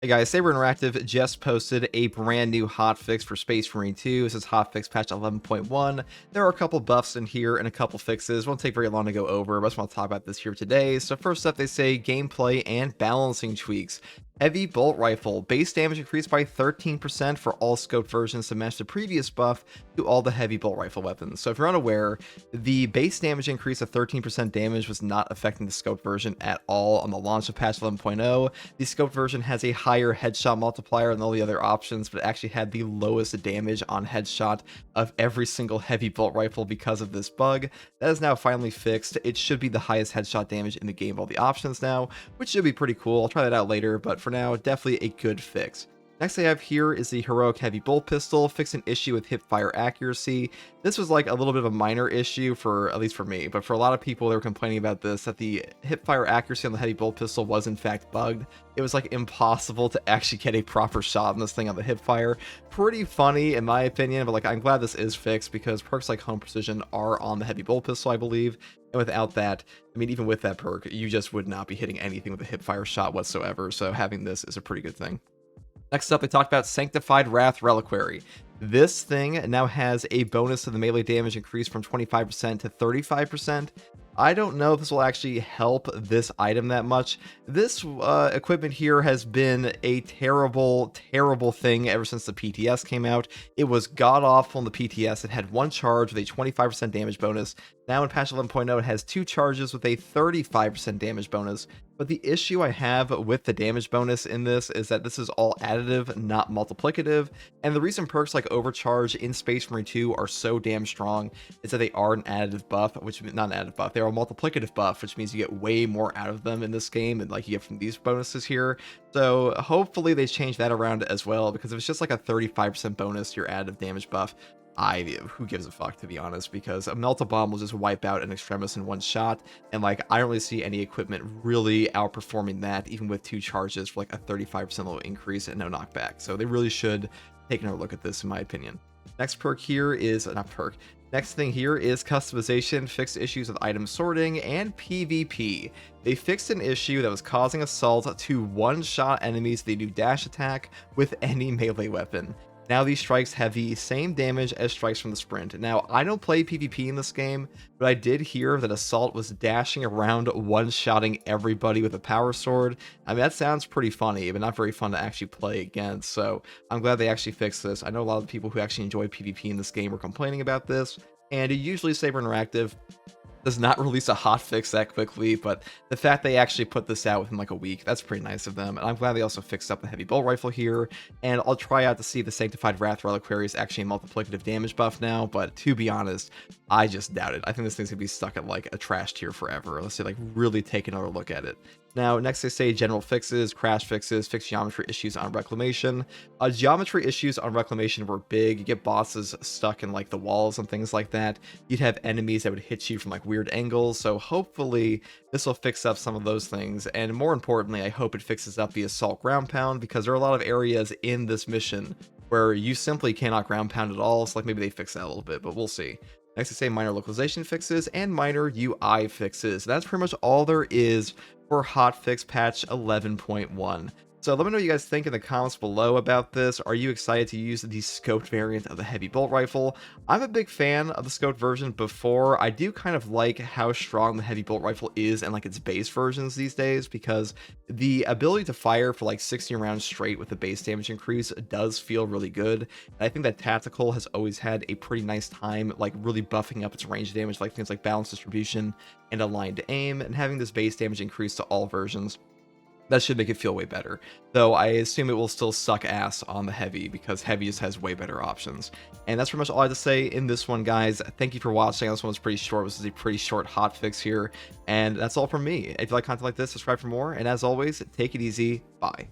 Hey guys, Saber Interactive just posted a brand new hotfix for Space Marine 2. This is hotfix patch 11.1. There are a couple buffs in here and a couple fixes. Won't take very long to go over, but I just want to talk about this here today. So first up, they say gameplay and balancing tweaks. Heavy bolt rifle, base damage increased by 13% for all scoped versions to match the previous buff to all the heavy bolt rifle weapons. So if you're unaware, the base damage increase of 13% damage was not affecting the scoped version at all on the launch of patch 11.0. The scoped version has a higher headshot multiplier than all the other options, but it actually had the lowest damage on headshot of every single heavy bolt rifle because of this bug. That is now finally fixed. It should be the highest headshot damage in the game of all the options now, which should be pretty cool. I'll try that out later, but for now, definitely a good fix. Next I have here is the heroic heavy bolt pistol, fix an issue with hip fire accuracy. This was like a little bit of a minor issue for, at least for me, but for a lot of people they were complaining about this, that the hip fire accuracy on the heavy bolt pistol was in fact bugged. It was like impossible to actually get a proper shot on this thing on the hip fire. Pretty funny in my opinion, but like I'm glad this is fixed because perks like home precision are on the heavy bolt pistol, I believe. And without that, I mean, even with that perk, you just would not be hitting anything with a hip fire shot whatsoever. So having this is a pretty good thing. Next up, they talked about Sanctified Wrath Reliquary. This thing now has a bonus to the melee damage increase from 25% to 35%. I don't know if this will actually help this item that much. This equipment here has been a terrible, terrible thing ever since the PTS came out. It was god-awful in the PTS. It had one charge with a 25% damage bonus. Now in patch 11.0, it has two charges with a 35% damage bonus. But the issue I have with the damage bonus in this is that this is all additive, not multiplicative. And the reason perks like Overcharge in Space Marine 2 are so damn strong is that they are an additive buff, which not an additive buff, they are a multiplicative buff, which means you get way more out of them in this game than like you get from these bonuses here. So hopefully they change that around as well, because if it's just like a 35% bonus to your additive damage buff, who gives a fuck, to be honest, because a Melta Bomb will just wipe out an Extremis in one shot, and like I don't really see any equipment really outperforming that, even with two charges for like a 35% low increase and no knockback. So they really should take another look at this, in my opinion. Next perk here is not perk. Next thing here is customization, fixed issues with item sorting, and PvP. They fixed an issue that was causing assault to one-shot enemies with a new dash attack with any melee weapon. Now these strikes have the same damage as strikes from the sprint. Now, I don't play PvP in this game, but I did hear that Assault was dashing around one-shotting everybody with a power sword. I mean, that sounds pretty funny, but not very fun to actually play against, so I'm glad they actually fixed this. I know a lot of people who actually enjoy PvP in this game were complaining about this, and usually Saber Interactive does not release a hotfix that quickly, but the fact they actually put this out within like a week, that's pretty nice of them. And I'm glad they also fixed up the heavy bolt rifle here, and I'll try out to see the Sanctified Wrath Reliquary is actually a multiplicative damage buff now, but to be honest, I just doubt it. I think this thing's gonna be stuck at like a trash tier forever unless they like really take another look at it. Now, next they say general fixes, crash fixes, fix geometry issues on Reclamation. Geometry issues on Reclamation were big. You get bosses stuck in like the walls and things like that. You'd have enemies that would hit you from like weird angles. So hopefully this will fix up some of those things. And more importantly, I hope it fixes up the assault ground pound, because there are a lot of areas in this mission where you simply cannot ground pound at all. So like maybe they fix that a little bit, but we'll see. Next, they say minor localization fixes and minor UI fixes. That's pretty much all there is for hotfix patch 11.1. So let me know what you guys think in the comments below about this. Are you excited to use the scoped variant of the heavy bolt rifle? I'm a big fan of the scoped version before. I do kind of like how strong the heavy bolt rifle is and like its base versions these days, because the ability to fire for like 60 rounds straight with the base damage increase does feel really good. And I think that Tactical has always had a pretty nice time like really buffing up its range damage, like things like balance distribution and aligned aim, and having this base damage increase to all versions, that should make it feel way better. Though I assume it will still suck ass on the heavy, because heavy just has way better options. And that's pretty much all I have to say in this one, guys. Thank you for watching. This one was pretty short. This is a pretty short hotfix here. And that's all from me. If you like content like this, subscribe for more. And as always, take it easy. Bye.